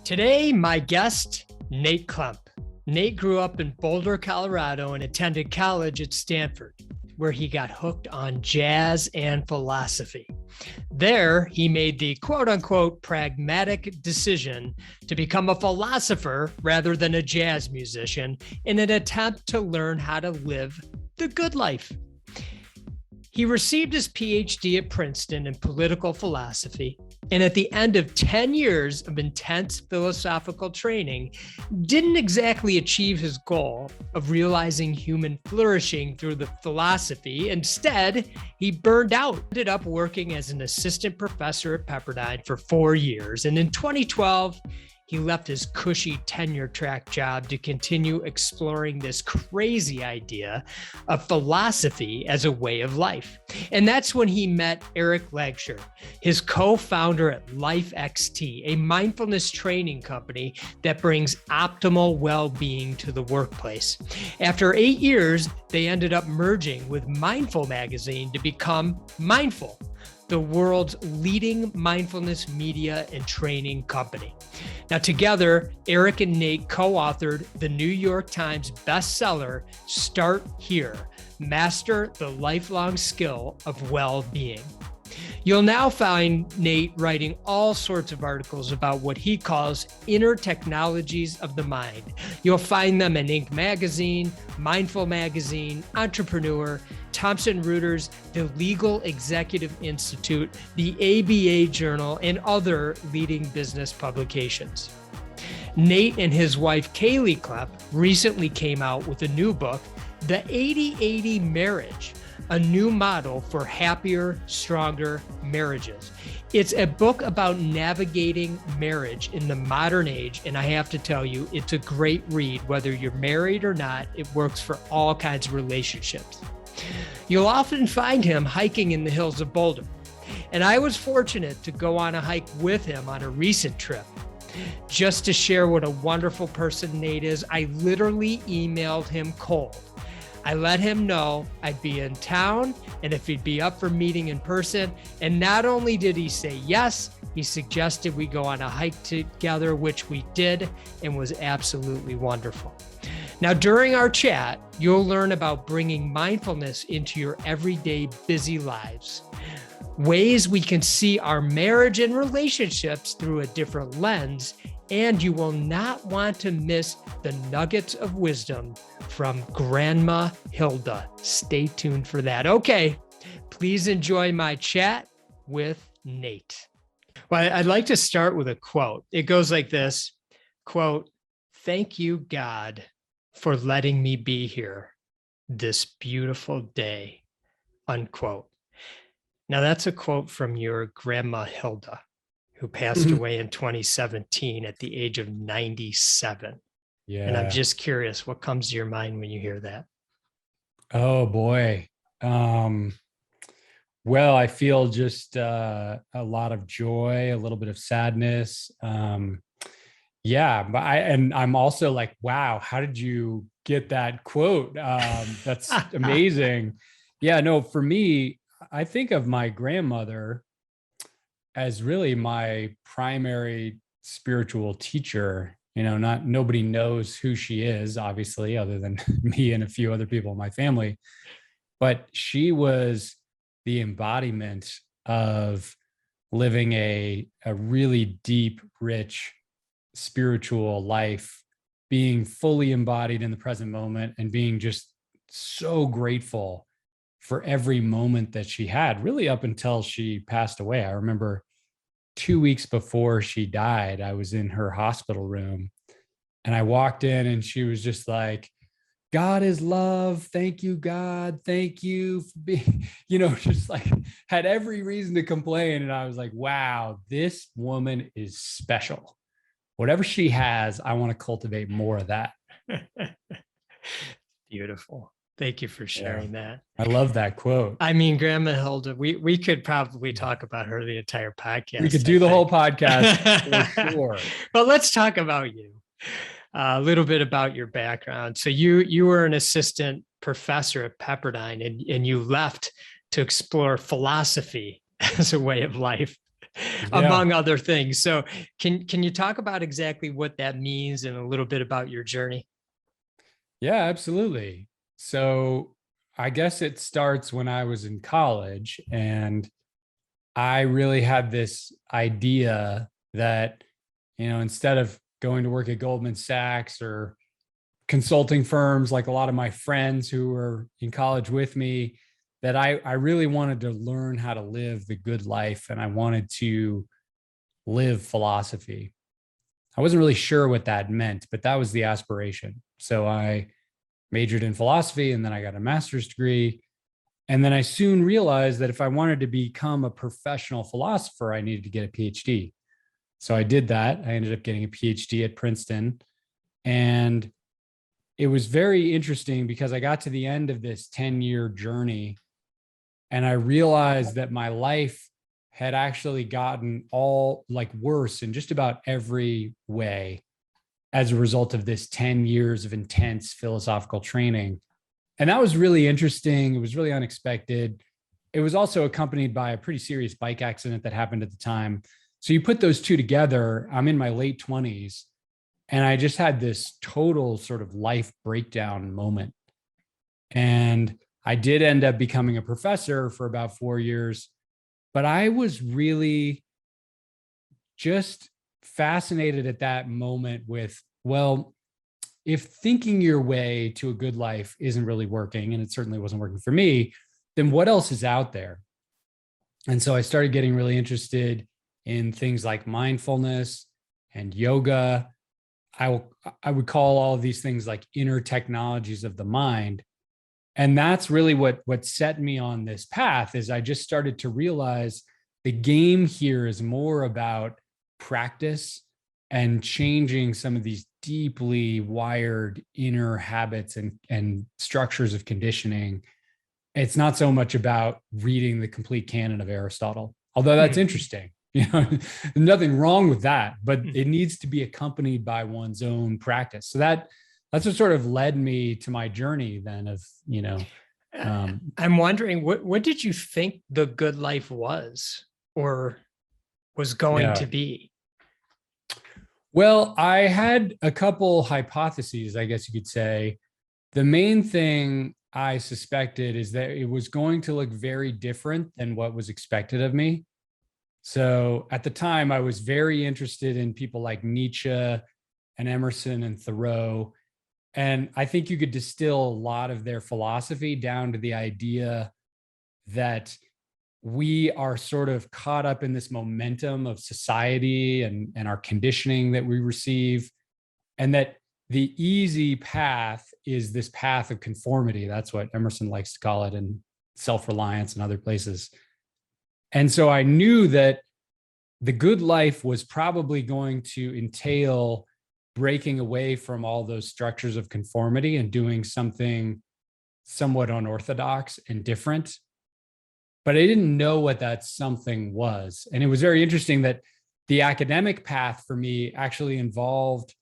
Today, my guest, Nate Klemp. Nate grew up in Boulder, Colorado, and attended college at Stanford, where he got hooked on jazz and philosophy. There, he made the quote-unquote pragmatic decision to become a philosopher rather than a jazz musician in an attempt to learn how to live the good life. He received his PhD at Princeton in political philosophy, and at the end of 10 years of intense philosophical training, didn't exactly achieve his goal of realizing human flourishing through the philosophy. Instead, he burned out, ended up working as an assistant professor at Pepperdine for 4 years. And in 2012, he left his cushy tenure track job to continue exploring this crazy idea of philosophy as a way of life. And that's when he met Eric Langshur, his co-founder at LifeXT, a mindfulness training company that brings optimal well-being to the workplace. After 8 years, they ended up merging with Mindful magazine to become Mindful, the world's leading mindfulness media and training company. Now, together, Eric and Nate co-authored the New York Times bestseller, Start Here, Master the Lifelong Skill of Well-Being. You'll now find Nate writing all sorts of articles about what he calls inner technologies of the mind. You'll find them in Inc. magazine, Mindful magazine, Entrepreneur, Thomson Reuters, the Legal Executive Institute, the ABA Journal, and other leading business publications. Nate and his wife, Kaley Klemp, recently came out with a new book, The 80-80 Marriage, a new model for happier, stronger marriages. It's a book about navigating marriage in the modern age, and I have to tell you, it's a great read. Whether you're married or not, it works for all kinds of relationships. You'll often find him hiking in the hills of Boulder, and I was fortunate to go on a hike with him on a recent trip. Just to share what a wonderful person Nate is, I literally emailed him cold. I let him know I'd be in town and if he'd be up for meeting in person. And not only did he say yes, he suggested we go on a hike together, which we did, and was absolutely wonderful. Now, during our chat, you'll learn about bringing mindfulness into your everyday busy lives, ways we can see our marriage and relationships through a different lens, and you will not want to miss the nuggets of wisdom from Grandma Hilda. Stay tuned for that. Okay, please enjoy my chat with Nate. Well, I'd like to start with a quote. It goes like this, quote, "Thank you, God, for letting me be here this beautiful day," unquote. Now, that's a quote from your Grandma Hilda, who passed away in 2017 at the age of 97. Yeah. And I'm just curious, what comes to your mind when you hear that? Oh, boy. Well, I feel just a lot of joy, a little bit of sadness. Yeah, but I'm also like, wow, how did you get that quote? That's amazing. Yeah, no, for me, I think of my grandmother as really my primary spiritual teacher. You know, nobody knows who she is, obviously, other than me and a few other people in my family. But she was the embodiment of living a really deep, rich, spiritual life, being fully embodied in the present moment and being just so grateful for every moment that she had, really up until she passed away. I remember 2 weeks before she died, I was in her hospital room and I walked in and she was just like, "God is love. Thank you, God. Thank you for being," just like had every reason to complain. And I was like, wow, this woman is special. Whatever she has, I want to cultivate more of that. Beautiful. Thank you for sharing that. I love that quote. I mean, Grandma Hilda, we could probably talk about her the entire podcast. We could do the whole podcast for sure. But let's talk about you. A little bit about your background. So you were an assistant professor at Pepperdine and you left to explore philosophy as a way of life. Yeah. among other things. So can you talk about exactly what that means and a little bit about your journey? Yeah, absolutely. So I guess it starts when I was in college, and I really had this idea that, instead of going to work at Goldman Sachs or consulting firms like a lot of my friends who were in college with me, that I really wanted to learn how to live the good life, and I wanted to live philosophy. I wasn't really sure what that meant, but that was the aspiration. So I majored in philosophy, and then I got a master's degree. And then I soon realized that if I wanted to become a professional philosopher, I needed to get a PhD. So I did that. I ended up getting a PhD at Princeton. And it was very interesting because I got to the end of this 10-year journey, and I realized that my life had actually gotten all like worse in just about every way as a result of this 10 years of intense philosophical training. And that was really interesting. It was really unexpected. It was also accompanied by a pretty serious bike accident that happened at the time. So you put those two together, I'm in my late 20s, and I just had this total sort of life breakdown moment. And I did end up becoming a professor for about 4 years, but I was really just fascinated at that moment with, well, if thinking your way to a good life isn't really working, and it certainly wasn't working for me, then what else is out there? And so I started getting really interested in things like mindfulness and yoga. I would call all of these things like inner technologies of the mind. And that's really what set me on this path. Is I just started to realize the game here is more about practice and changing some of these deeply wired inner habits and structures of conditioning. It's not so much about reading the complete canon of Aristotle, although that's interesting. Nothing wrong with that, but it needs to be accompanied by one's own practice. So that's what sort of led me to my journey then of, I'm wondering, what did you think the good life was or was going yeah. to be? Well, I had a couple hypotheses, I guess you could say. The main thing I suspected is that it was going to look very different than what was expected of me. So at the time, I was very interested in people like Nietzsche and Emerson and Thoreau. And I think you could distill a lot of their philosophy down to the idea that we are sort of caught up in this momentum of society and our conditioning that we receive, and that the easy path is this path of conformity. That's what Emerson likes to call it, and self-reliance and other places. And so I knew that the good life was probably going to entail breaking away from all those structures of conformity and doing something somewhat unorthodox and different. But I didn't know what that something was. And it was very interesting that the academic path for me actually involved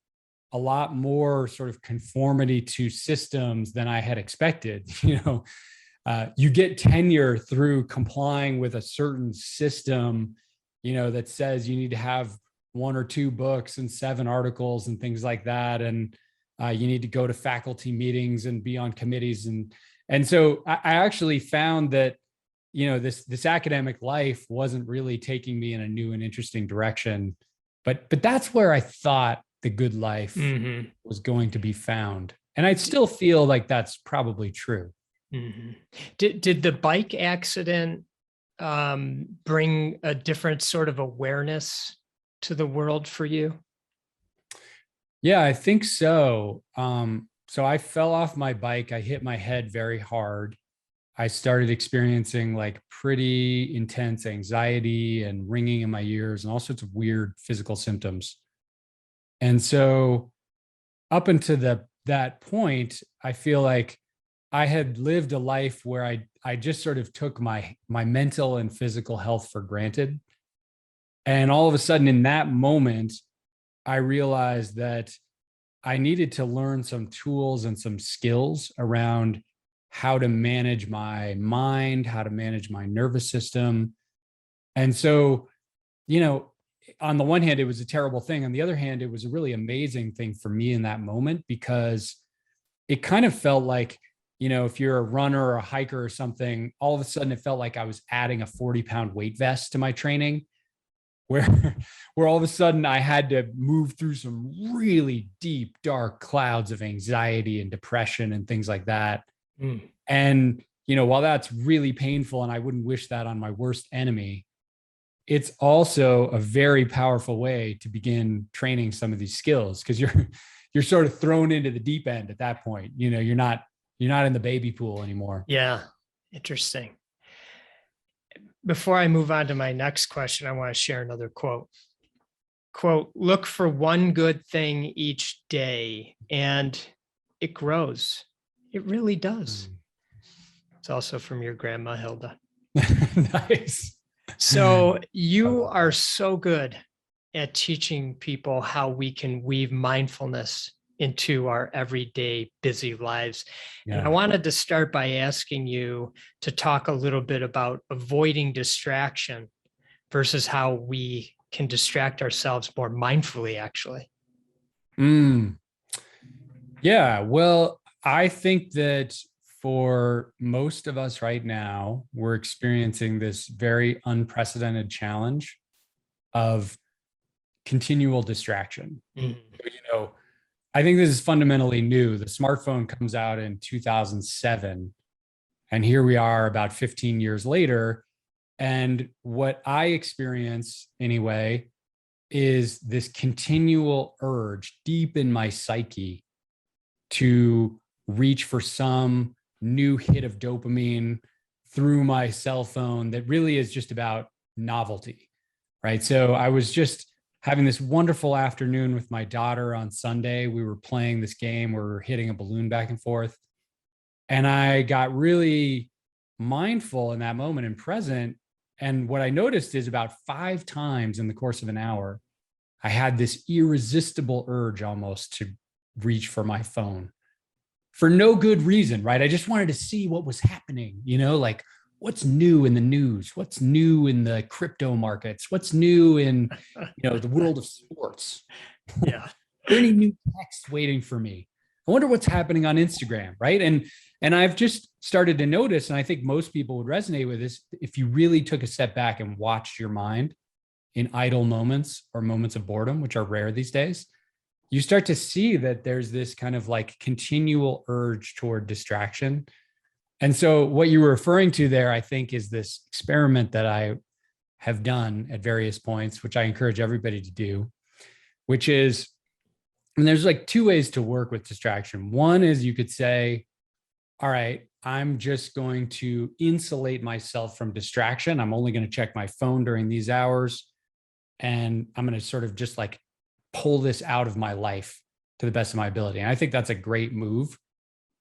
a lot more sort of conformity to systems than I had expected. You get tenure through complying with a certain system, that says you need to have 1 or 2 books and 7 articles and things like that. And you need to go to faculty meetings and be on committees. And so I actually found that, this academic life wasn't really taking me in a new and interesting direction. But that's where I thought the good life was going to be found. And I still feel like that's probably true. Did the bike accident bring a different sort of awareness to the world for you? Yeah, I think so. So I fell off my bike. I hit my head very hard. I started experiencing like pretty intense anxiety and ringing in my ears and all sorts of weird physical symptoms. And so up until that point, I feel like I had lived a life where I just sort of took my mental and physical health for granted. And all of a sudden in that moment, I realized that I needed to learn some tools and some skills around how to manage my mind, how to manage my nervous system. And so you know, on the one hand, it was a terrible thing. On the other hand, it was a really amazing thing for me in that moment, because it kind of felt like, you know, if you're a runner or a hiker or something, all of a sudden it felt like I was adding a 40-pound weight vest to my training, where where all of a sudden I had to move through some really deep, dark clouds of anxiety and depression and things like that. And, you know, while that's really painful and I wouldn't wish that on my worst enemy, it's also a very powerful way to begin training some of these skills, because you're sort of thrown into the deep end at that point. You know, you're not in the baby pool anymore. Yeah. Interesting. Before I move on to my next question, I want to share another quote. Quote, look for one good thing each day and it grows. It really does. It's also from your grandma, Hilda. Nice. So you are so good at teaching people how we can weave mindfulness into our everyday busy lives. Yeah. And I wanted to start by asking you to talk a little bit about avoiding distraction versus how we can distract ourselves more mindfully, actually. Yeah, well, I think that for most of us right now, we're experiencing this very unprecedented challenge of continual distraction. You know, I think this is fundamentally new. The smartphone comes out in 2007, and here we are about 15 years later. And what I experience anyway is this continual urge deep in my psyche to reach for some new hit of dopamine through my cell phone that really is just about novelty, right? So I was just having this wonderful afternoon with my daughter on Sunday. We were playing this game where we were hitting a balloon back and forth. And I got really mindful in that moment and present. And what I noticed is about 5 times in the course of an hour, I had this irresistible urge almost to reach for my phone for no good reason, right? I just wanted to see what was happening, you know, like what's new in the news, what's new in the crypto markets, what's new in, you know, the world of sports. Yeah. Are there any new text waiting for me? I wonder what's happening on Instagram, right? And I've just started to notice, and I think most people would resonate with this, if you really took a step back and watched your mind in idle moments or moments of boredom, which are rare these days, you start to see that there's this kind of like continual urge toward distraction. And so what you were referring to there, I think, is this experiment that I have done at various points, which I encourage everybody to do, which is, and there's like 2 ways to work with distraction. One is you could say, all right, I'm just going to insulate myself from distraction. I'm only going to check my phone during these hours. And I'm going to sort of just like pull this out of my life to the best of my ability. And I think that's a great move.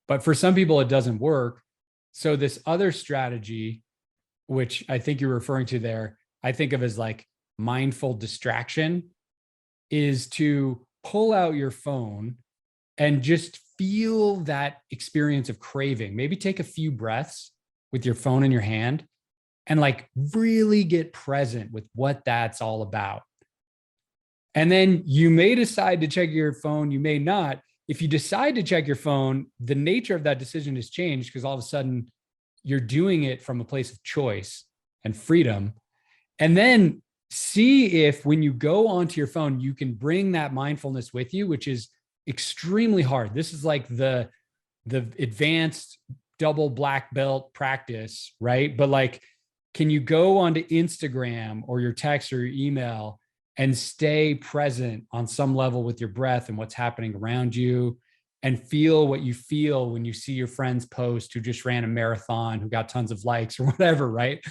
But for some people, it doesn't work. So this other strategy, which I think you're referring to there, I think of as like mindful distraction, is to pull out your phone and just feel that experience of craving. Maybe take a few breaths with your phone in your hand and like really get present with what that's all about. And then you may decide to check your phone, you may not. If you decide to check your phone, the nature of that decision has changed, because all of a sudden you're doing it from a place of choice and freedom. And then see if when you go onto your phone, you can bring that mindfulness with you, which is extremely hard. This is like the advanced double black belt practice, right? But like, can you go onto Instagram or your text or your email and stay present on some level with your breath and what's happening around you, and feel what you feel when you see your friends post who just ran a marathon, who got tons of likes or whatever, right?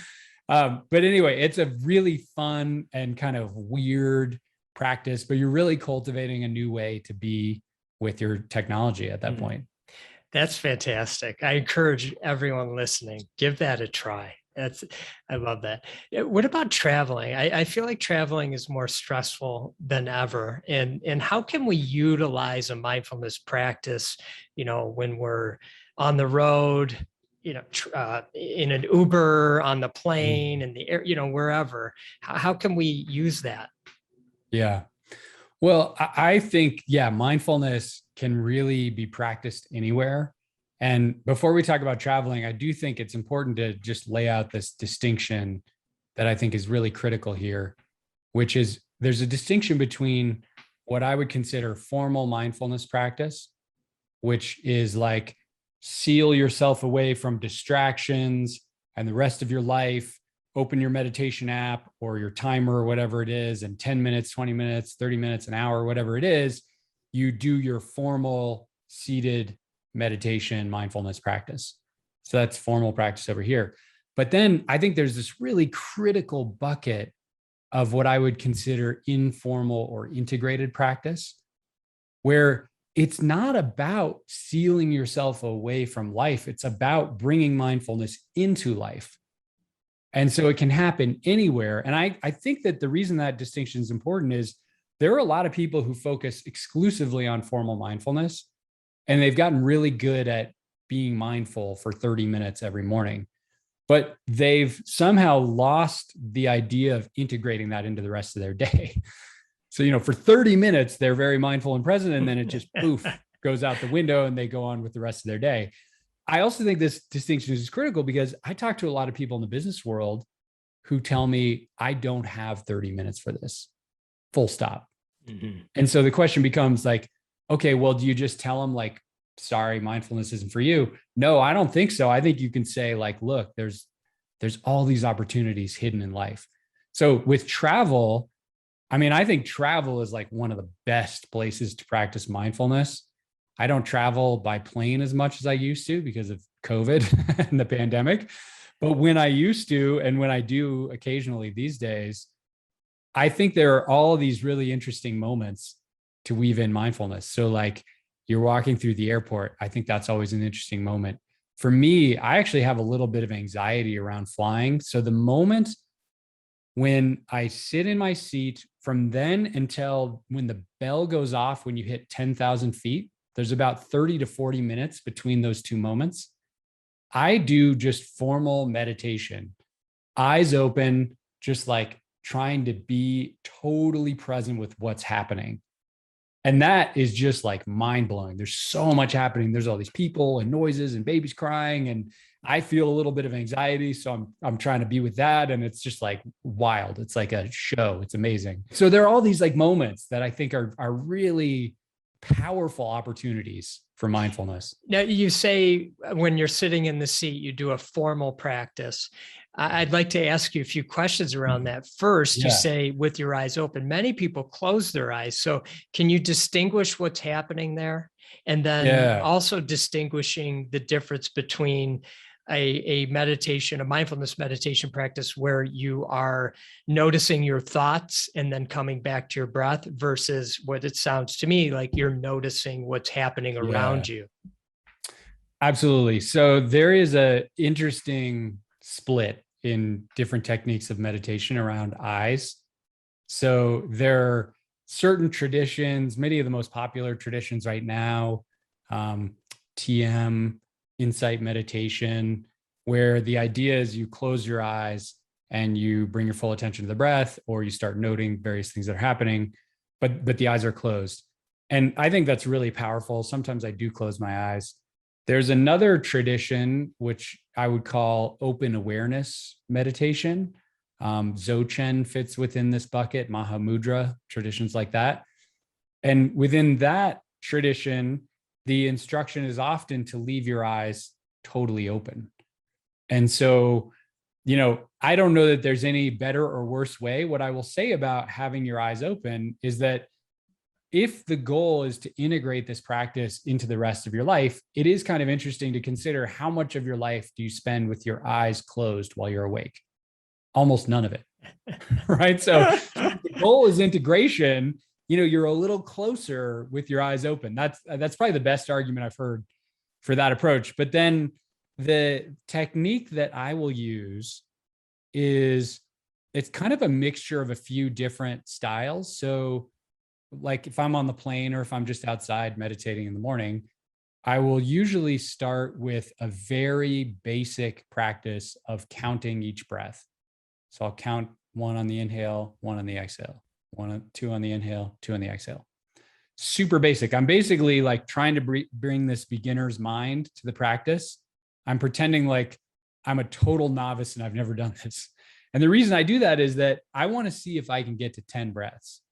But anyway, it's a really fun and kind of weird practice, but you're really cultivating a new way to be with your technology at that point. That's fantastic. I encourage everyone listening, give that a try. I love that. What about traveling? I feel like traveling is more stressful than ever. And how can we utilize a mindfulness practice, you know, when we're on the road, in an Uber, on the plane, in the air, wherever. How can we use that? Yeah. Well, I think, mindfulness can really be practiced anywhere. And before we talk about traveling, I do think it's important to just lay out this distinction that I think is really critical here, which is there's a distinction between what I would consider formal mindfulness practice, which is like seal yourself away from distractions and the rest of your life, open your meditation app or your timer or whatever it is, and 10 minutes, 20 minutes, 30 minutes, an hour, whatever it is, you do your formal seated meditation mindfulness practice. So that's formal practice over here. But then I think there's this really critical bucket of what I would consider informal or integrated practice, where it's not about sealing yourself away from life. It's about bringing mindfulness into life. And so it can happen anywhere. And I think that the reason that distinction is important is there are a lot of people who focus exclusively on formal mindfulness, and they've gotten really good at being mindful for 30 minutes every morning. But they've somehow lost the idea of integrating that into the rest of their day. So, for 30 minutes, they're very mindful and present, and then it just poof, goes out the window and they go on with the rest of their day. I also think this distinction is critical because I talk to a lot of people in the business world who tell me, I don't have 30 minutes for this, full stop. Mm-hmm. And so the question becomes like, okay, well, do you just tell them like, sorry, mindfulness isn't for you? No, I don't think so. I think you can say like, look, there's all these opportunities hidden in life. So with travel, I think travel is like one of the best places to practice mindfulness. I don't travel by plane as much as I used to because of COVID and the pandemic. But when I used to, and when I do occasionally these days, I think there are all these really interesting moments to weave in mindfulness. So like you're walking through the airport. I think that's always an interesting moment. For me, I actually have a little bit of anxiety around flying. So the moment when I sit in my seat, from then until when the bell goes off, when you hit 10,000 feet, there's about 30 to 40 minutes between those two moments. I do just formal meditation, eyes open, just like trying to be totally present with what's happening. And that is just like mind blowing. There's so much happening. There's all these people and noises and babies crying. And I feel a little bit of anxiety. So I'm trying to be with that. And it's just like wild. It's like a show. It's amazing. So there are all these like moments that I think are really powerful opportunities for mindfulness. Now, you say when you're sitting in the seat, you do a formal practice. I'd like to ask you a few questions around that. First, you say with your eyes open. Many people close their eyes. So can you distinguish what's happening there? And then also distinguishing the difference between a meditation, a mindfulness meditation practice where you are noticing your thoughts and then coming back to your breath versus what it sounds to me like you're noticing what's happening around you. Absolutely. So there is a interesting split in different techniques of meditation around eyes. So there are certain traditions, many of the most popular traditions right now, TM, insight meditation, where the idea is you close your eyes and you bring your full attention to the breath, or you start noting various things that are happening, but the eyes are closed. And I think that's really powerful. Sometimes I do close my eyes. There's another tradition, which I would call open awareness meditation. Dzogchen fits within this bucket, Mahamudra, traditions like that. And within that tradition, the instruction is often to leave your eyes totally open. And so, I don't know that there's any better or worse way. What I will say about having your eyes open is that if the goal is to integrate this practice into the rest of your life, it is kind of interesting to consider how much of your life do you spend with your eyes closed while you're awake? Almost none of it, right? So if the goal is integration, you're a little closer with your eyes open. That's probably the best argument I've heard for that approach. But then the technique that I will use is it's kind of a mixture of a few different styles. So like if I'm on the plane or if I'm just outside meditating in the morning, I will usually start with a very basic practice of counting each breath. So I'll count 1 on the inhale, 1 on the exhale, 2 on the inhale, 2 on the exhale. Super basic. I'm basically like trying to bring this beginner's mind to the practice. I'm pretending like I'm a total novice and I've never done this. And the reason I do that is that I want to see if I can get to 10 breaths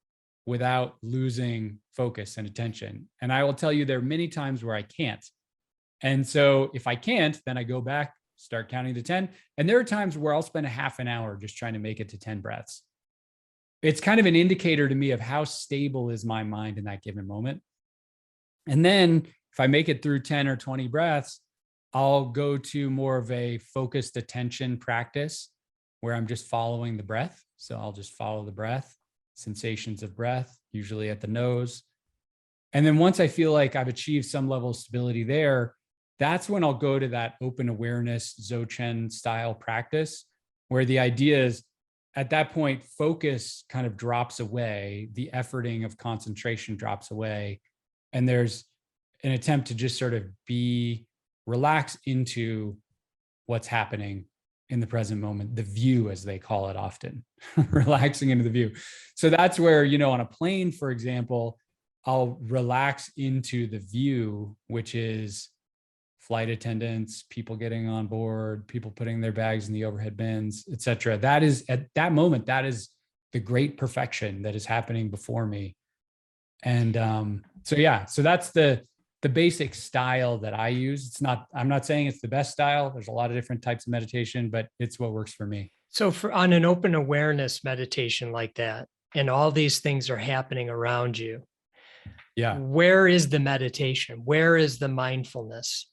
without losing focus and attention. And I will tell you, there are many times where I can't. And so if I can't, then I go back, start counting to 10. And there are times where I'll spend a half an hour just trying to make it to 10 breaths. It's kind of an indicator to me of how stable is my mind in that given moment. And then if I make it through 10 or 20 breaths, I'll go to more of a focused attention practice where I'm just following the breath. So I'll just follow the breath, sensations of breath, usually at the nose. And then once I feel like I've achieved some level of stability there, that's when I'll go to that open awareness Dzogchen style practice, where the idea is at that point, focus kind of drops away, the efforting of concentration drops away, and there's an attempt to just sort of relax into what's happening in the present moment, the view, as they call it often, relaxing into the view. So that's where, on a plane, for example, I'll relax into the view, which is flight attendants, people getting on board, people putting their bags in the overhead bins, et cetera. That is, at that moment, that is the great perfection that is happening before me. And so that's the basic style that I use. I'm not saying it's the best style. There's a lot of different types of meditation, but it's what works for me. So on an open awareness meditation like that, and all these things are happening around you, yeah, where is the meditation? Where is the mindfulness?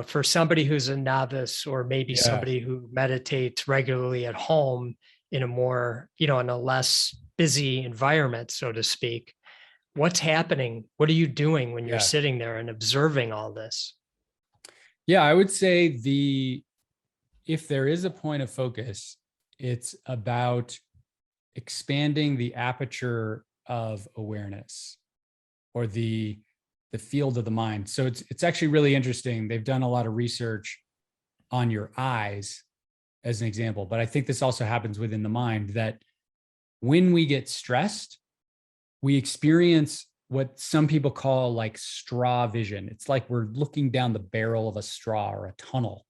For somebody who's a novice, or maybe somebody who meditates regularly at home in a more, in a less busy environment, so to speak, what's happening? What are you doing when you're sitting there and observing all this? Yeah, I would say if there is a point of focus, it's about expanding the aperture of awareness, or the field of the mind. So it's actually really interesting. They've done a lot of research on your eyes as an example, but I think this also happens within the mind, that when we get stressed, we experience what some people call like straw vision. It's like we're looking down the barrel of a straw or a tunnel.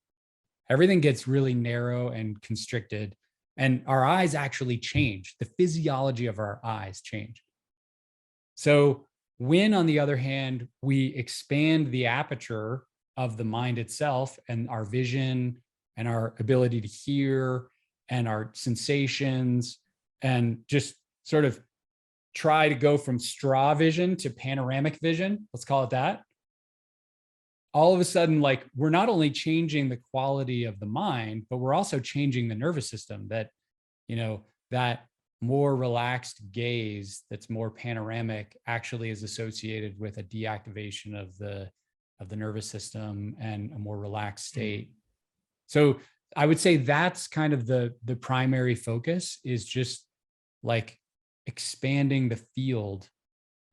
Everything gets really narrow and constricted, and our eyes actually change. The physiology of our eyes change. So when, on the other hand, we expand the aperture of the mind itself and our vision and our ability to hear and our sensations, and just sort of try to go from straw vision to panoramic vision, let's call it that, all of a sudden, like, we're not only changing the quality of the mind, but we're also changing the nervous system. That, that more relaxed gaze that's more panoramic actually is associated with a deactivation of the nervous system and a more relaxed state. So I would say that's kind of the primary focus, is just like expanding the field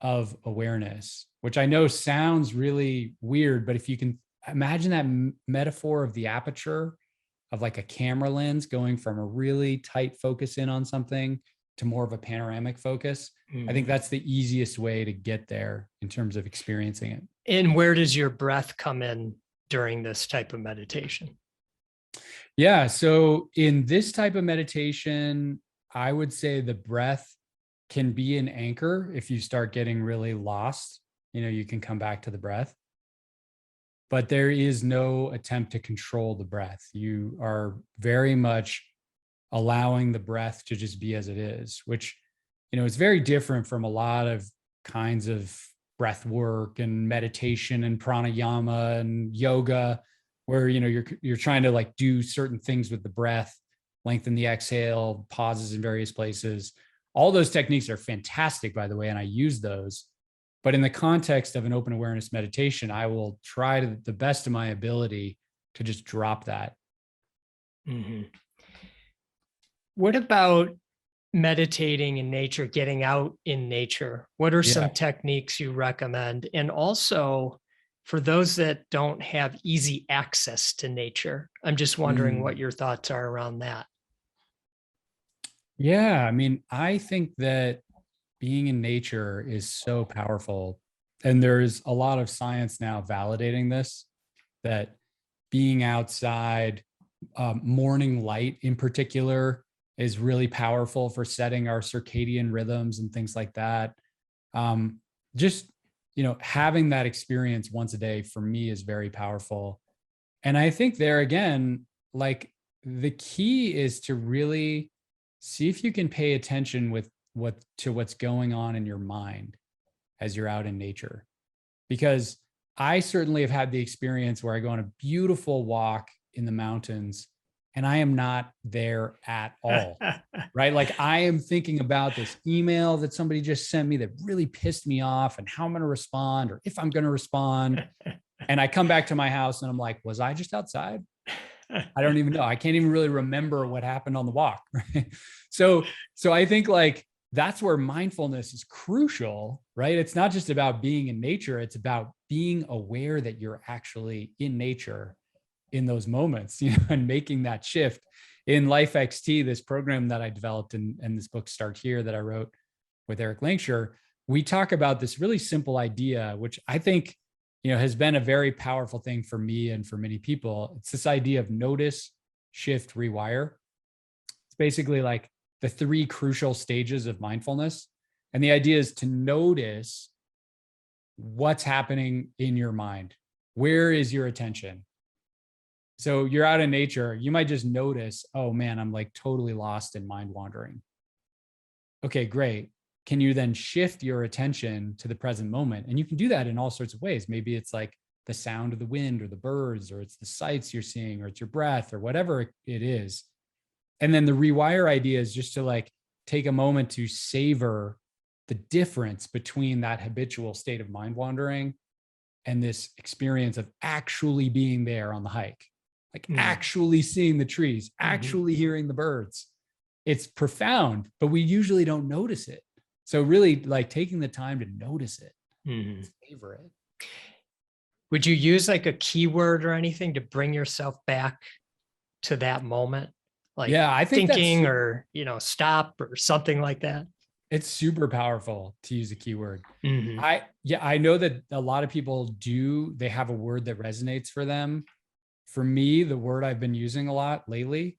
of awareness, which I know sounds really weird, but if you can imagine that metaphor of the aperture of like a camera lens going from a really tight focus in on something to more of a panoramic focus, I think that's the easiest way to get there in terms of experiencing it. And where does your breath come in during this type of meditation? Yeah. So in this type of meditation, I would say the breath can be an anchor. If you start getting really lost, you can come back to the breath. But there is no attempt to control the breath. You are very much allowing the breath to just be as it is, which, is very different from a lot of kinds of breath work and meditation and pranayama and yoga, where, you're trying to like do certain things with the breath, lengthen the exhale, pauses in various places. All those techniques are fantastic, by the way, and I use those. But in the context of an open awareness meditation, I will try to the best of my ability to just drop that. Mm-hmm. What about meditating in nature, getting out in nature? What are some techniques you recommend? And also, for those that don't have easy access to nature, I'm just wondering what your thoughts are around that. Yeah, I mean, I think that being in nature is so powerful. And there's a lot of science now validating this, that being outside, morning light in particular, is really powerful for setting our circadian rhythms and things like that. Just, having that experience once a day for me is very powerful. And I think there again, like the key is to really see if you can pay attention to what's going on in your mind as you're out in nature. Because I certainly have had the experience where I go on a beautiful walk in the mountains and I am not there at all, right? Like I am thinking about this email that somebody just sent me that really pissed me off and how I'm going to respond or if I'm going to respond. And I come back to my house and I'm like, was I just outside? I don't even know. I can't even really remember what happened on the walk. Right? So I think like that's where mindfulness is crucial, right? It's not just about being in nature. It's about being aware that you're actually in nature in those moments, and making that shift. In LifeXT, this program that I developed and this book Start Here that I wrote with Eric Langshur, we talk about this really simple idea, which I think, has been a very powerful thing for me and for many people. It's this idea of notice, shift, rewire. It's basically like the 3 crucial stages of mindfulness. And the idea is to notice what's happening in your mind. Where is your attention? So you're out in nature, you might just notice, oh man, I'm like totally lost in mind wandering. Okay, great. Can you then shift your attention to the present moment? And you can do that in all sorts of ways. Maybe it's like the sound of the wind or the birds, or it's the sights you're seeing, or it's your breath, or whatever it is. And then the rewire idea is just to like take a moment to savor the difference between that habitual state of mind wandering and this experience of actually being there on the hike, like actually seeing the trees, actually hearing the birds. It's profound, but we usually don't notice it. So really like taking the time to notice it, savor it. Would you use like a keyword or anything to bring yourself back to that moment? Like I think thinking or, stop or something like that? It's super powerful to use a keyword. Mm-hmm. I know that a lot of people they have a word that resonates for them. For me, the word I've been using a lot lately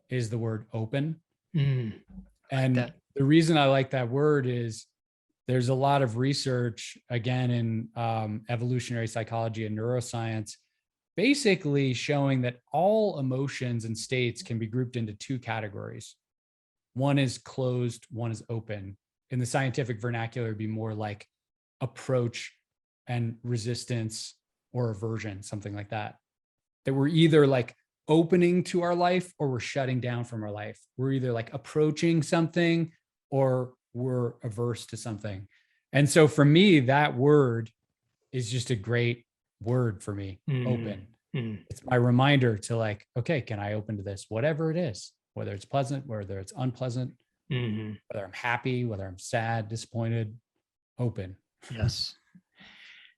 is the word open. And the reason I like that word is there's a lot of research, again, in evolutionary psychology and neuroscience, basically showing that all emotions and states can be grouped into 2 categories. One is closed, one is open. In the scientific vernacular, it'd be more like approach and resistance or aversion, something like that. That we're either like opening to our life or we're shutting down from our life. We're either like approaching something or we're averse to something. And so for me, that word is just a great word for me, open. It's my reminder to like, okay, can I open to this? Whatever it is, whether it's pleasant, whether it's unpleasant, whether I'm happy, whether I'm sad, disappointed, open. Yes.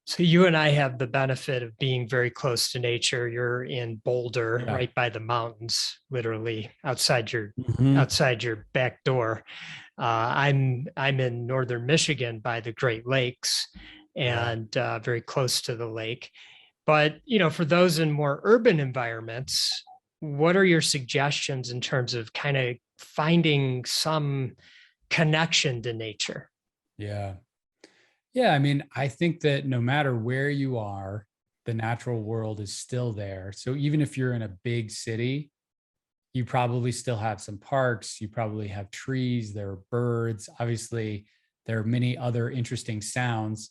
So you and I have the benefit of being very close to nature. You're in Boulder, right by the mountains, literally outside your back door. I'm in northern Michigan by the Great Lakes and very close to the lake. But, for those in more urban environments, what are your suggestions in terms of kind of finding some connection to nature? Yeah, I mean, I think that no matter where you are, the natural world is still there. So even if you're in a big city, you probably still have some parks, you probably have trees, there are birds. Obviously, there are many other interesting sounds.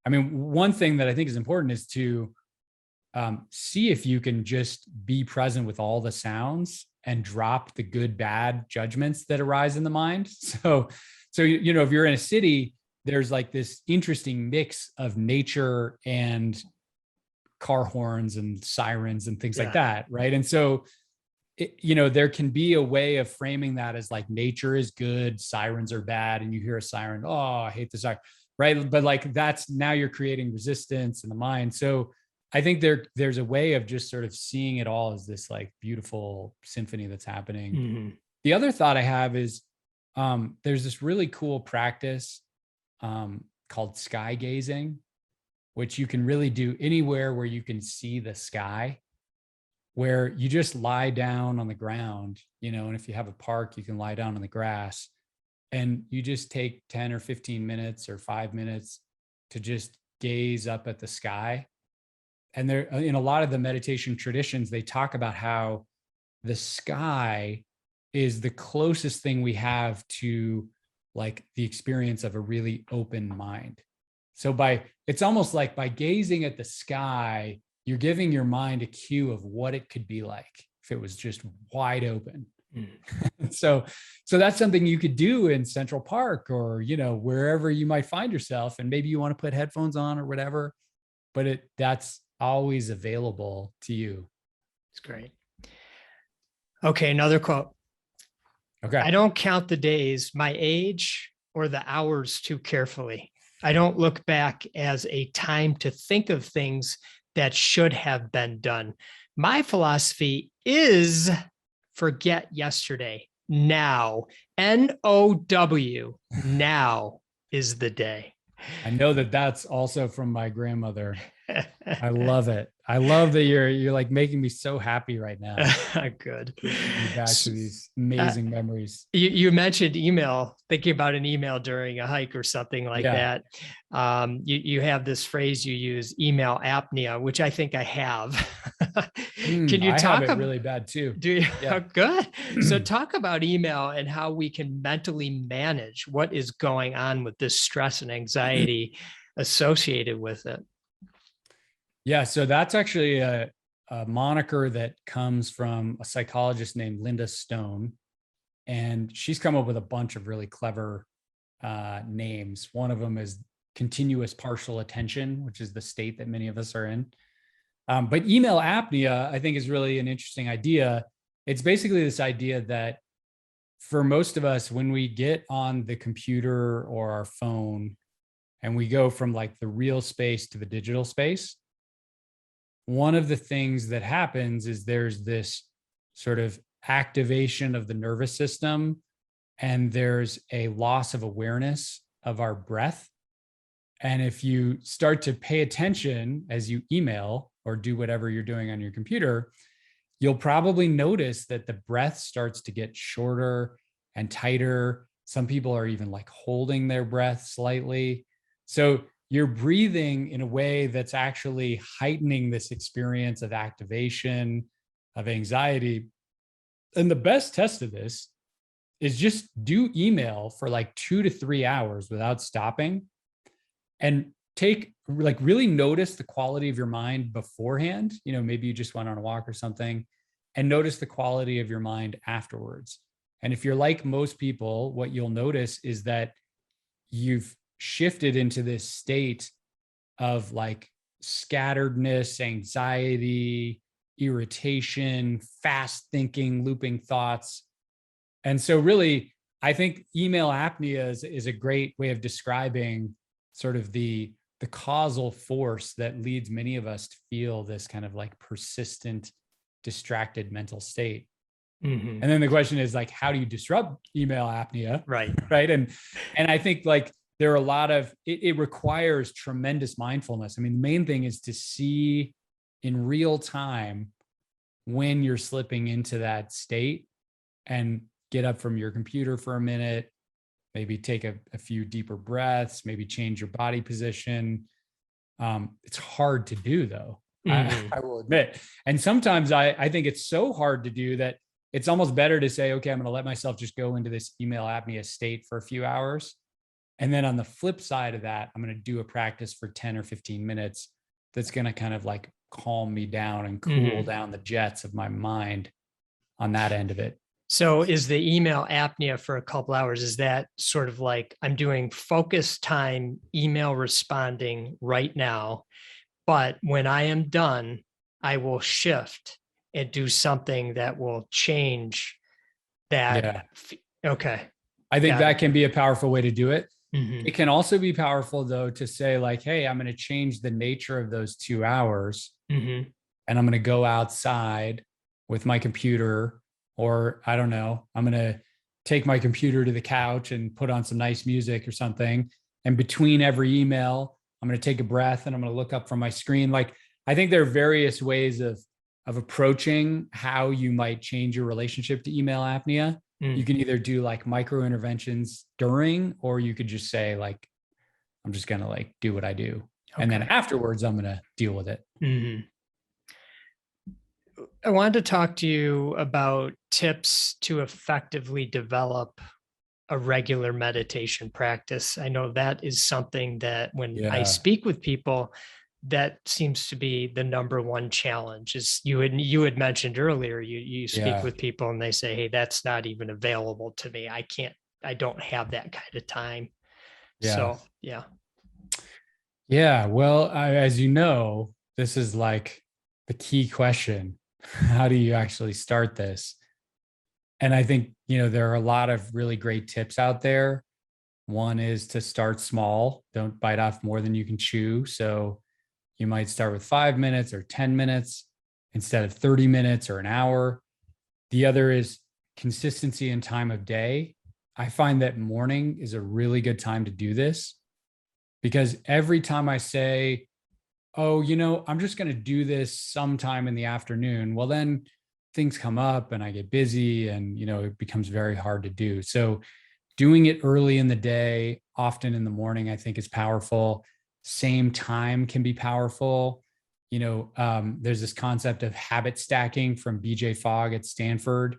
I mean, one thing that I think is important is to see if you can just be present with all the sounds and drop the good, bad judgments that arise in the mind. So if you're in a city, there's like this interesting mix of nature and car horns and sirens and things like that, right? And so, there can be a way of framing that as like nature is good, sirens are bad, and you hear a siren, oh, I hate the siren. right? But like that's now you're creating resistance in the mind. So I think there's a way of just sort of seeing it all as this like beautiful symphony that's happening. Mm-hmm. The other thought I have is there's this really cool practice called sky gazing, which you can really do anywhere where you can see the sky, where you just lie down on the ground, and if you have a park, you can lie down on the grass and you just take 10 or 15 minutes or 5 minutes to just gaze up at the sky. And there, in a lot of the meditation traditions, they talk about how the sky is the closest thing we have to like the experience of a really open mind. So it's almost like by gazing at the sky, you're giving your mind a cue of what it could be like if it was just wide open. So that's something you could do in Central Park or, wherever you might find yourself. And maybe you want to put headphones on or whatever, but that's always available to you. It's great. Okay. Another quote. Okay. I don't count the days, my age, or the hours too carefully. I don't look back as a time to think of things that should have been done. My philosophy is forget yesterday. Now, NOW, now is the day. I know that's also from my grandmother. I love it. I love that you're like making me so happy right now. Good. Back to these amazing memories. You mentioned email, thinking about an email during a hike or something like that. You have this phrase you use, email apnea, which I think I have. Can you talk? I have it really bad too. Do you? Yeah. Good. So talk about email and how we can mentally manage what is going on with this stress and anxiety associated with it. Yeah, so that's actually a moniker that comes from a psychologist named Linda Stone. And she's come up with a bunch of really clever names. One of them is continuous partial attention, which is the state that many of us are in. But email apnea, I think, is really an interesting idea. It's basically this idea that for most of us, when we get on the computer or our phone and we go from like the real space to the digital space, one of the things that happens is there's this sort of activation of the nervous system, and there's a loss of awareness of our breath. And if you start to pay attention as you email or do whatever you're doing on your computer, you'll probably notice that the breath starts to get shorter and tighter. Some people are even like holding their breath slightly. So you're breathing in a way that's actually heightening this experience of activation, of anxiety. And the best test of this is just do email for like 2 to 3 hours without stopping, and really notice the quality of your mind beforehand. Maybe you just went on a walk or something, and notice the quality of your mind afterwards. And if you're like most people, what you'll notice is that you've shifted into this state of like scatteredness, anxiety, irritation, fast thinking, looping thoughts. And so really, I think email apnea is a great way of describing sort of the causal force that leads many of us to feel this kind of like persistent, distracted mental state. Mm-hmm. And then the question is like, how do you disrupt email apnea? Right. And I think like there are a lot of, it requires tremendous mindfulness. I mean, the main thing is to see in real time when you're slipping into that state, and get up from your computer for a minute, maybe take a few deeper breaths, maybe change your body position. It's hard to do though, I will admit. And sometimes I think it's so hard to do that it's almost better to say, okay, I'm going to let myself just go into this email apnea state for a few hours. And then on the flip side of that, I'm going to do a practice for 10 or 15 minutes that's going to kind of like calm me down and cool down the jets of my mind on that end of it. So is the email apnea for a couple hours, is that sort of like I'm doing focus time email responding right now, but when I am done, I will shift and do something that will change that? Yeah. Okay. I think that can be a powerful way to do it. It can also be powerful though to say like, hey, I'm going to change the nature of those 2 hours and I'm going to go outside with my computer, or I don't know, I'm going to take my computer to the couch and put on some nice music or something. And between every email, I'm going to take a breath and I'm going to look up from my screen. Like, I think there are various ways of approaching how you might change your relationship to email apnea. You can either do like micro interventions during, or you could just say like, I'm just going to like do what I do. Okay. And then afterwards, I'm going to deal with it. I wanted to talk to you about tips to effectively develop a regular meditation practice. I know that is something that when I speak with people, that seems to be the number one challenge. Is you had mentioned earlier, you speak with people and they say, hey, that's not even available to me. I don't have that kind of time. So, yeah. Well, as you know, this is like the key question. How do you actually start this? And I think, there are a lot of really great tips out there. One is to start small. Don't bite off more than you can chew. So you might start with 5 minutes or 10 minutes instead of 30 minutes or an hour. The other is consistency and time of day. I find that morning is a really good time to do this, because every time I say, oh, I'm just going to do this sometime in the afternoon, well, then things come up and I get busy and, it becomes very hard to do. So doing it early in the day, often in the morning, I think is powerful. Same time can be powerful. There's this concept of habit stacking from BJ Fogg at Stanford,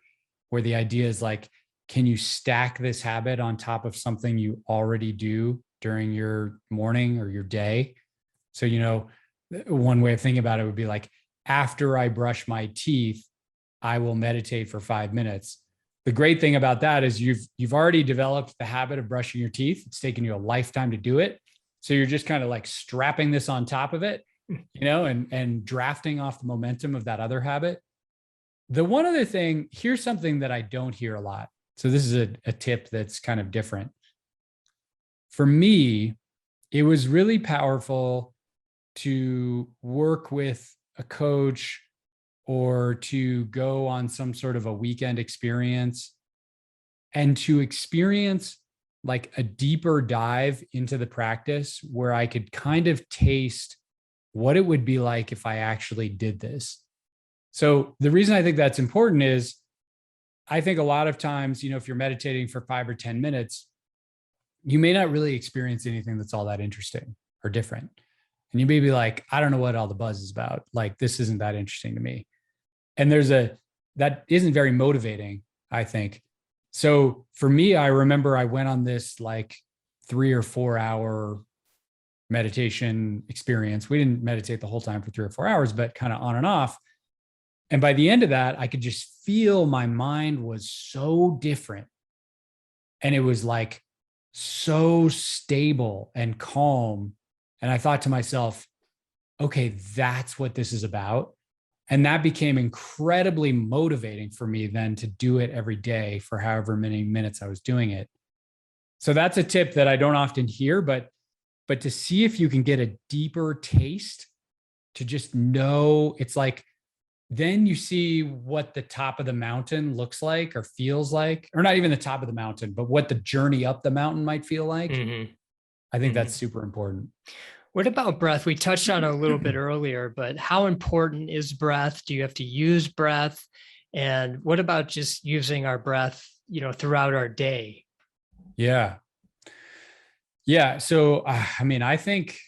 where the idea is like, can you stack this habit on top of something you already do during your morning or your day? So, one way of thinking about it would be like, after I brush my teeth, I will meditate for 5 minutes. The great thing about that is you've already developed the habit of brushing your teeth. It's taken you a lifetime to do it. So you're just kind of like strapping this on top of it, and drafting off the momentum of that other habit. The one other thing, here's something that I don't hear a lot. So this is a tip that's kind of different. For me, it was really powerful to work with a coach or to go on some sort of a weekend experience and to experience like a deeper dive into the practice where I could kind of taste what it would be like if I actually did this. So the reason I think that's important is I think a lot of times, if you're meditating for 5 or 10 minutes, you may not really experience anything that's all that interesting or different. And you may be like, I don't know what all the buzz is about. Like, this isn't that interesting to me. And that isn't very motivating, I think. So for me, I remember I went on this like 3 or 4 hour meditation experience. We didn't meditate the whole time for 3 or 4 hours, but kind of on and off. And by the end of that, I could just feel my mind was so different. And it was like so stable and calm. And I thought to myself, okay, that's what this is about. And that became incredibly motivating for me then to do it every day for however many minutes I was doing it. So that's a tip that I don't often hear, but to see if you can get a deeper taste, to just know, it's like, then you see what the top of the mountain looks like or feels like, or not even the top of the mountain, but what the journey up the mountain might feel like. I think that's super important. What about breath? We touched on it a little bit earlier, but how important is breath? Do you have to use breath? And what about just using our breath, throughout our day? Yeah. So, I think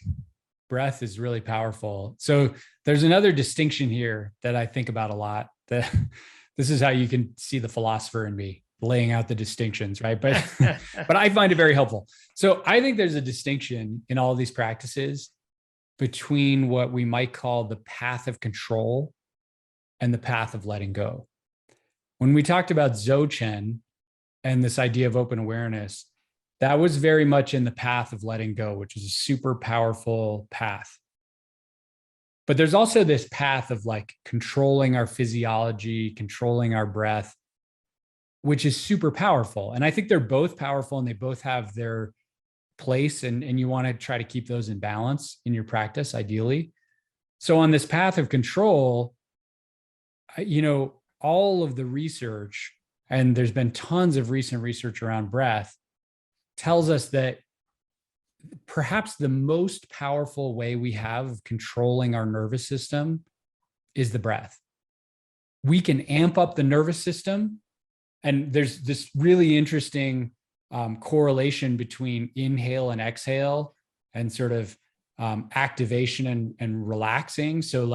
breath is really powerful. So there's another distinction here that I think about a lot. That this is how you can see the philosopher in me laying out the distinctions, right? But I find it very helpful. So I think there's a distinction in all of these practices between what we might call the path of control and the path of letting go. When we talked about Dzogchen and this idea of open awareness, that was very much in the path of letting go, which is a super powerful path. But there's also this path of like controlling our physiology, controlling our breath, which is super powerful. And I think they're both powerful and they both have their place, and you want to try to keep those in balance in your practice, ideally. So on this path of control, all of the research, and there's been tons of recent research around breath, tells us that perhaps the most powerful way we have of controlling our nervous system is the breath. We can amp up the nervous system. And there's this really interesting correlation between inhale and exhale and sort of activation and relaxing. So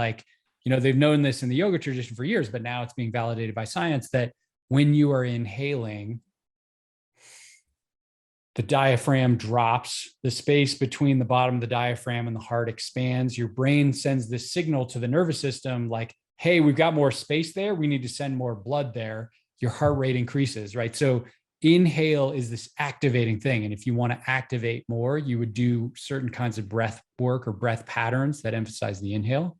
they've known this in the yoga tradition for years, but now it's being validated by science that when you are inhaling, the diaphragm drops, the space between the bottom of the diaphragm and the heart expands. Your brain sends this signal to the nervous system like, hey, we've got more space there. We need to send more blood there. Your heart rate increases, right? So inhale is this activating thing. And if you want to activate more, you would do certain kinds of breath work or breath patterns that emphasize the inhale.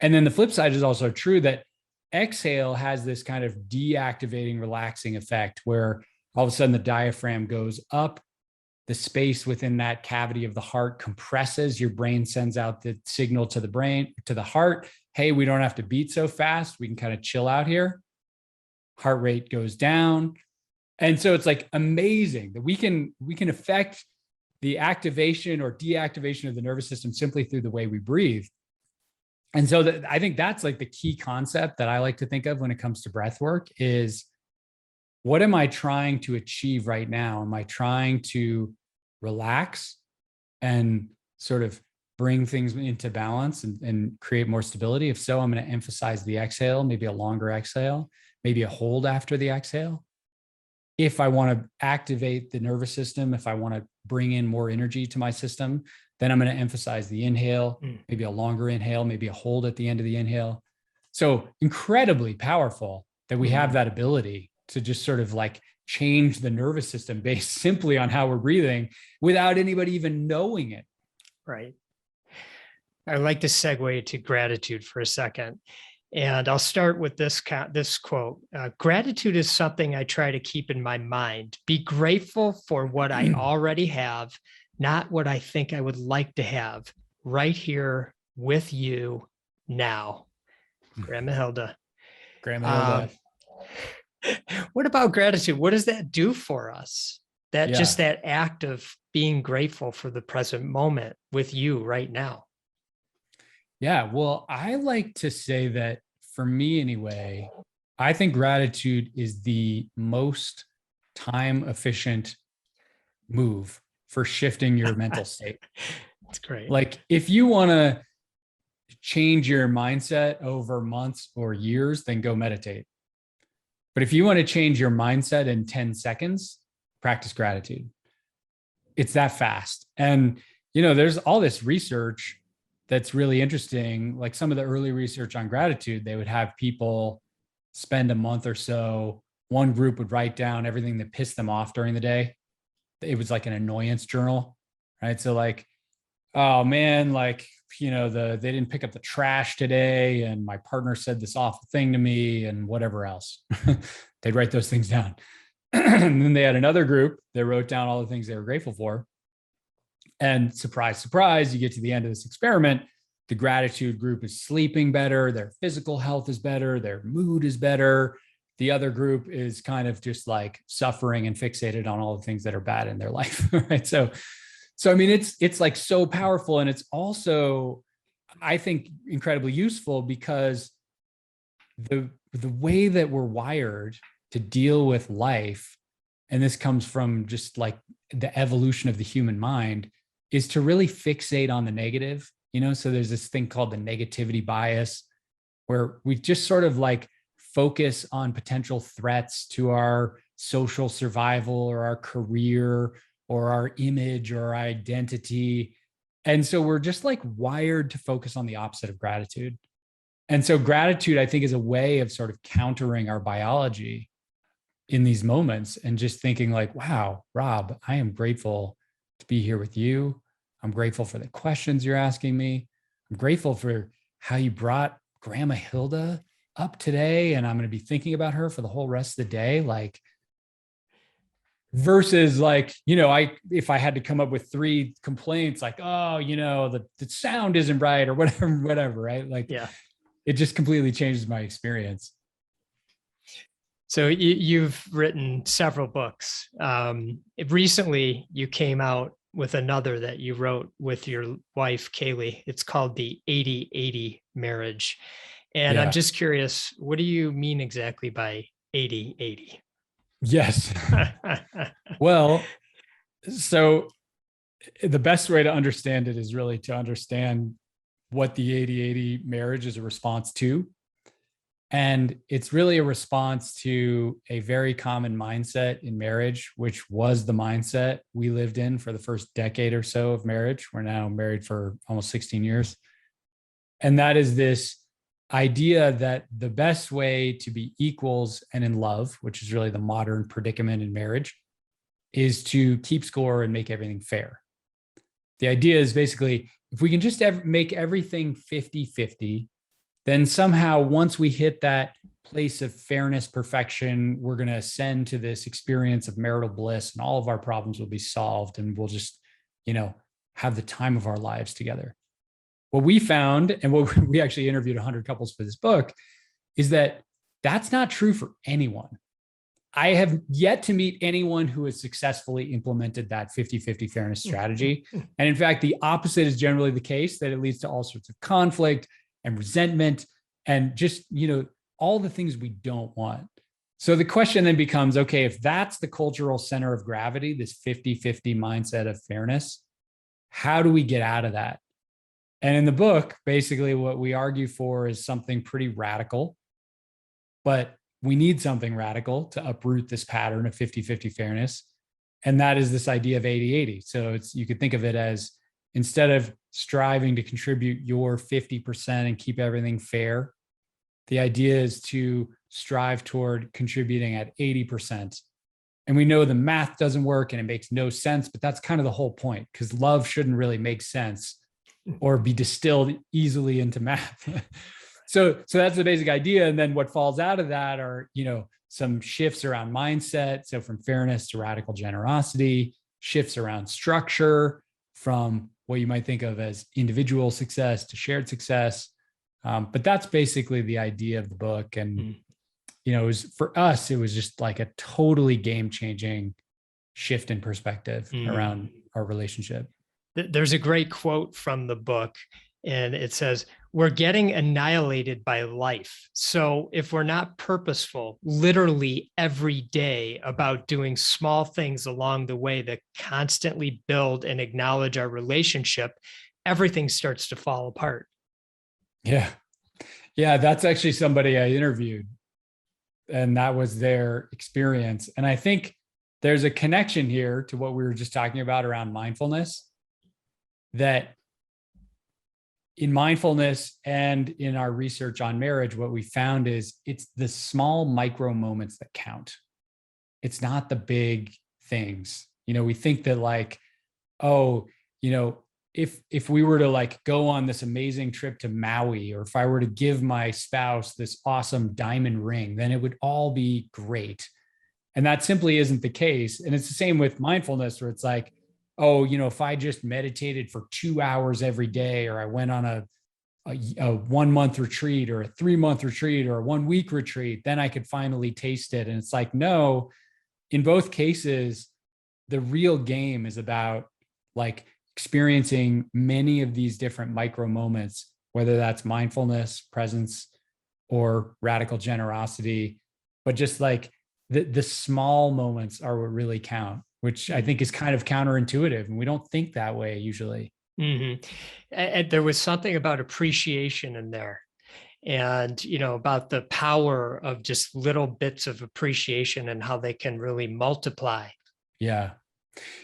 And then the flip side is also true that exhale has this kind of deactivating, relaxing effect where all of a sudden the diaphragm goes up, the space within that cavity of the heart compresses, your brain sends out the signal to the brain, to the heart, hey, we don't have to beat so fast, we can kind of chill out here. Heart rate goes down. And so it's like amazing that we can affect the activation or deactivation of the nervous system simply through the way we breathe. And so I think that's like the key concept that I like to think of when it comes to breath work is, what am I trying to achieve right now? Am I trying to relax and sort of bring things into balance and create more stability? If so, I'm going to emphasize the exhale, maybe a longer exhale, maybe a hold after the exhale. If I want to activate the nervous system, if I want to bring in more energy to my system, then I'm going to emphasize the inhale, maybe a longer inhale, maybe a hold at the end of the inhale. So incredibly powerful that we have that ability to just sort of like change the nervous system based simply on how we're breathing without anybody even knowing it. Right. I'd like to segue to gratitude for a second. And I'll start with this quote. Gratitude is something I try to keep in my mind. Be grateful for what I already have, not what I think I would like to have, right here with you now. Grandma Hilda. What about gratitude? What does that do for us? Just that act of being grateful for the present moment with you right now. Yeah, well, I like to say that for me anyway, I think gratitude is the most time efficient move for shifting your mental state. That's great. Like if you want to change your mindset over months or years, then go meditate. But if you want to change your mindset in 10 seconds, practice gratitude. It's that fast. And, there's all this research that's really interesting. Like some of the early research on gratitude, they would have people spend a month or so. One group would write down everything that pissed them off during the day. It was like an annoyance journal, right? So like, oh man, like, they didn't pick up the trash today and my partner said this awful thing to me and whatever else. They'd write those things down. And then they had another group that wrote down all the things they were grateful for. And surprise, surprise, you get to the end of this experiment, the gratitude group is sleeping better, their physical health is better, their mood is better. The other group is kind of just like suffering and fixated on all the things that are bad in their life, right? So I mean, it's like so powerful. And it's also, I think, incredibly useful because the way that we're wired to deal with life, and this comes from just like the evolution of the human mind, is to really fixate on the negative, so there's this thing called the negativity bias, where we just sort of like focus on potential threats to our social survival or our career or our image or our identity. And so we're just like wired to focus on the opposite of gratitude. And so gratitude, I think, is a way of sort of countering our biology in these moments and just thinking like, wow, Rob, I am grateful to be here with you. I'm grateful for the questions you're asking me. I'm grateful for how you brought Grandma Hilda up today. And I'm going to be thinking about her for the whole rest of the day. Like, versus like, if I had to come up with 3 complaints, like, oh, the sound isn't right or whatever, right? Like, Yeah. it just completely changes my experience. So you've written several books. Recently, you came out with another that you wrote with your wife, Kaley. It's called the 80-80 Marriage. And I'm just curious, what do you mean exactly by 80-80? Yes. Well, so the best way to understand it is really to understand what the 80-80 marriage is a response to. And it's really a response to a very common mindset in marriage, which was the mindset we lived in for the first decade or so of marriage. We're now married for almost 16 years. And that is this idea that the best way to be equals and in love, which is really the modern predicament in marriage, is to keep score and make everything fair. The idea is basically, if we can just make everything 50-50, then somehow once we hit that place of fairness, perfection, we're going to ascend to this experience of marital bliss, and all of our problems will be solved, and we'll just, have the time of our lives together. What we found, and what we actually interviewed 100 couples for this book, is that that's not true for anyone. I have yet to meet anyone who has successfully implemented that 50-50 fairness strategy. And in fact, the opposite is generally the case, that it leads to all sorts of conflict and resentment and just, all the things we don't want. So the question then becomes, okay, if that's the cultural center of gravity, this 50-50 mindset of fairness, how do we get out of that? And in the book, basically what we argue for is something pretty radical, but we need something radical to uproot this pattern of 50-50 fairness. And that is this idea of 80-80. So you could think of it as, instead of striving to contribute your 50% and keep everything fair, the idea is to strive toward contributing at 80%. And we know the math doesn't work and it makes no sense, but that's kind of the whole point, because love shouldn't really make sense or be distilled easily into math. So that's the basic idea. And then what falls out of that are, some shifts around mindset. So from fairness to radical generosity, shifts around structure, from what you might think of as individual success to shared success. But that's basically the idea of the book. And, it was, for us, it was just like a totally game-changing shift in perspective around our relationship. There's a great quote from the book, and it says, "We're getting annihilated by life. So if we're not purposeful, literally every day, about doing small things along the way that constantly build and acknowledge our relationship, everything starts to fall apart." Yeah. Yeah. That's actually somebody I interviewed, and that was their experience. And I think there's a connection here to what we were just talking about around mindfulness, that in mindfulness and in our research on marriage, what we found is it's the small micro moments that count. It's not the big things. We think that like, oh, if we were to like go on this amazing trip to Maui, or if I were to give my spouse this awesome diamond ring, then it would all be great. And that simply isn't the case. And it's the same with mindfulness, where it's like, oh, if I just meditated for 2 hours every day, or I went on a 1-month retreat, or a 3-month retreat, or a 1-week retreat, then I could finally taste it. And it's like, no, in both cases, the real game is about like experiencing many of these different micro moments, whether that's mindfulness, presence, or radical generosity, but just like the small moments are what really count, which I think is kind of counterintuitive. And we don't think that way usually. Mm-hmm. And there was something about appreciation in there, and, about the power of just little bits of appreciation and how they can really multiply. Yeah.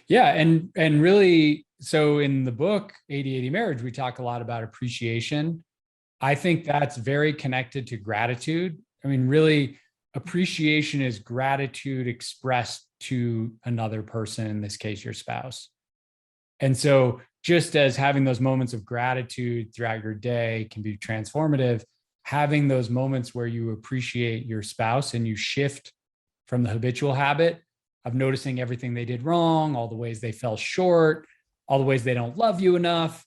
Yeah. And really, so in the book, 80-80 Marriage, we talk a lot about appreciation. I think that's very connected to gratitude. I mean, really, appreciation is gratitude expressed to another person, in this case, your spouse. And so just as having those moments of gratitude throughout your day can be transformative, having those moments where you appreciate your spouse and you shift from the habitual habit of noticing everything they did wrong, all the ways they fell short, all the ways they don't love you enough,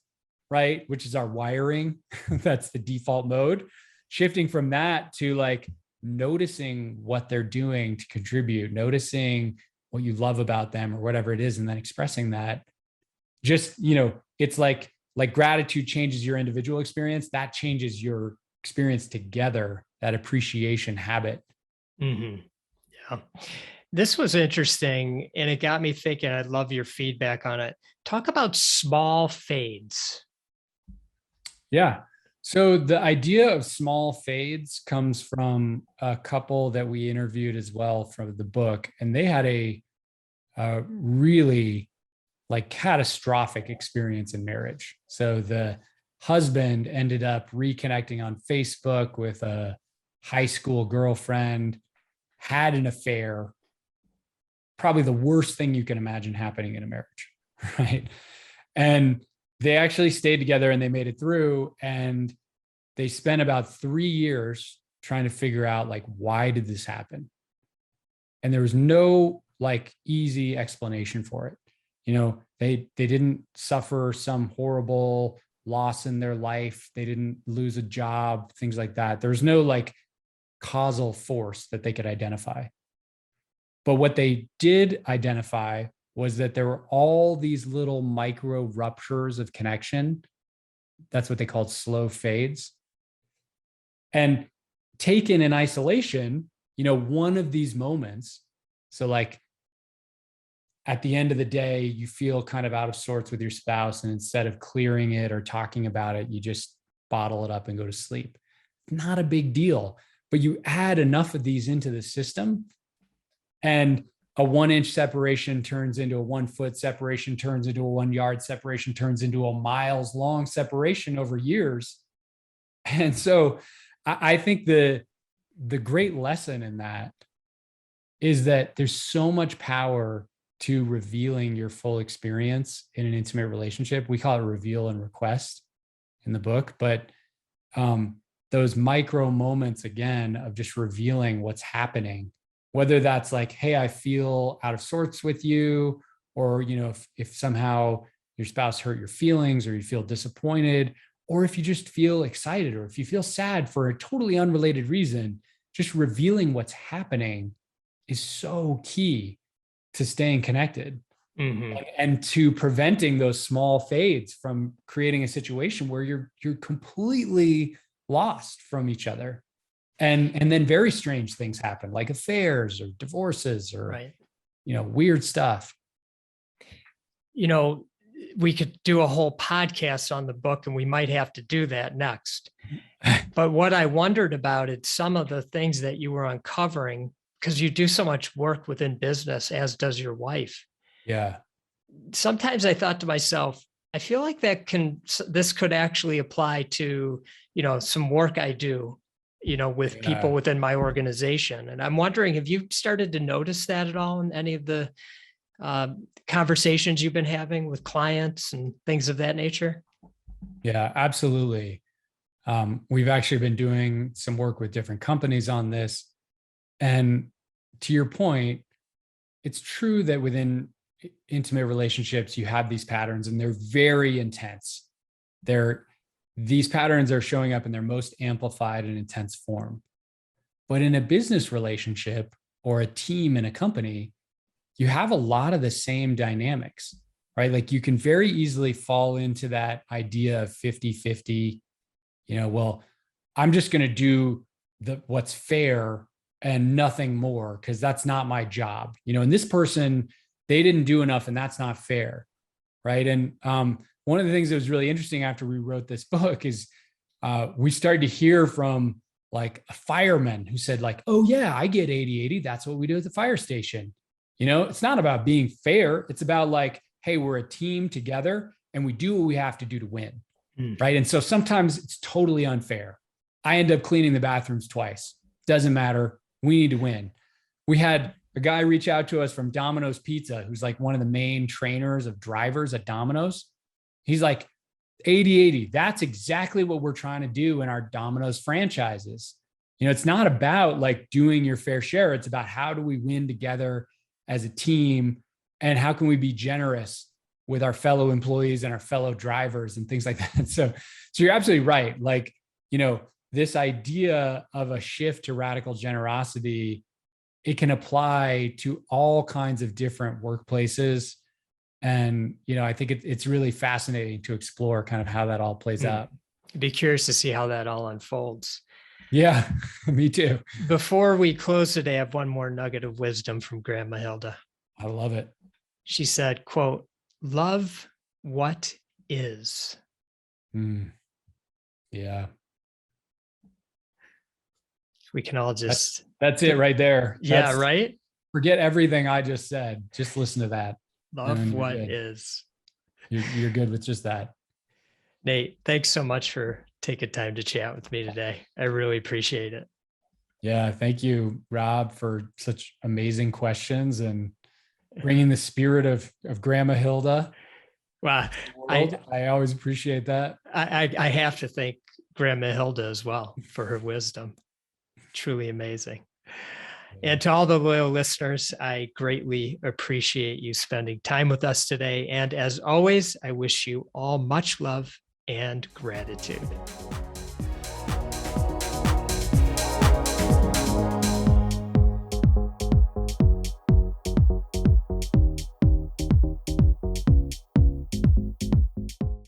right? Which is our wiring. That's the default mode. Shifting from that to like noticing what they're doing to contribute, noticing what you love about them or whatever it is, and then expressing that. Just, it's like gratitude changes your individual experience, that changes your experience together, that appreciation habit. Mm-hmm. Yeah. This was interesting, and it got me thinking. I'd love your feedback on it. Talk about small fades. Yeah. So the idea of small fades comes from a couple that we interviewed as well from the book, and they had a really like catastrophic experience in marriage. So the husband ended up reconnecting on Facebook with a high school girlfriend, had an affair, probably the worst thing you can imagine happening in a marriage, right? And they actually stayed together and they made it through, and they spent about 3 years trying to figure out like, why did this happen? And there was no like easy explanation for it. They didn't suffer some horrible loss in their life. They didn't lose a job, things like that. There's no like causal force that they could identify. But what they did identify was that there were all these little micro ruptures of connection. That's what they called slow fades. And taken in isolation, one of these moments, so like at the end of the day, you feel kind of out of sorts with your spouse, and instead of clearing it or talking about it, you just bottle it up and go to sleep. Not a big deal, but you add enough of these into the system, and a 1-inch separation turns into a 1-foot separation, turns into a 1-yard separation, turns into a miles-long separation over years. And so I think the great lesson in that is that there's so much power to revealing your full experience in an intimate relationship. We call it reveal and request in the book, but those micro moments, again, of just revealing what's happening, whether that's like, hey, I feel out of sorts with you, or, if somehow your spouse hurt your feelings, or you feel disappointed, or if you just feel excited, or if you feel sad for a totally unrelated reason, just revealing what's happening is so key to staying connected. Mm-hmm. and to preventing those small fades from creating a situation where you're completely lost from each other. And then very strange things happen, like affairs or divorces or, right, weird stuff. We could do a whole podcast on the book, and we might have to do that next. But what I wondered about it, some of the things that you were uncovering, because you do so much work within business, as does your wife. Yeah. Sometimes I thought to myself, I feel like this could actually apply to, some work I do, with people within my organization. And I'm wondering, have you started to notice that at all in any of the conversations you've been having with clients and things of that nature? Yeah, absolutely. We've actually been doing some work with different companies on this. And to your point, it's true that within intimate relationships, you have these patterns, and they're very intense. These patterns are showing up in their most amplified and intense form. But in a business relationship or a team in a company, you have a lot of the same dynamics, right? Like you can very easily fall into that idea of 50-50, well, I'm just going to do what's fair and nothing more, because that's not my job, and this person, they didn't do enough, and that's not fair, right? And one of the things that was really interesting after we wrote this book is we started to hear from like a fireman who said like, oh yeah, I get 80-80. That's what we do at the fire station. It's not about being fair. It's about like, hey, we're a team together and we do what we have to do to win. Right. And so sometimes it's totally unfair. I end up cleaning the bathrooms twice. Doesn't matter. We need to win. We had a guy reach out to us from Domino's Pizza, who's like one of the main trainers of drivers at Domino's. He's like, 80-80. That's exactly what we're trying to do in our Domino's franchises. It's not about like doing your fair share. It's about how do we win together as a team? And how can we be generous with our fellow employees and our fellow drivers and things like that? So you're absolutely right. Like, this idea of a shift to radical generosity, it can apply to all kinds of different workplaces. And, I think it's really fascinating to explore kind of how that all plays out. Be curious to see how that all unfolds. Yeah, me too. Before we close today, I have one more nugget of wisdom from Grandma Hilda. I love it. She said, quote, "Love what is." Yeah. We can all just... That's it right there. Yeah, right? Forget everything I just said. Just listen to that. Love what is. You're good with just that. Nate, thanks so much for taking time to chat with me today. I really appreciate it. Yeah, thank you, Rob, for such amazing questions and bringing the spirit of Grandma Hilda. Wow, I always appreciate that. I have to thank Grandma Hilda as well for her wisdom. Truly amazing. And to all the loyal listeners, I greatly appreciate you spending time with us today. And as always, I wish you all much love and gratitude.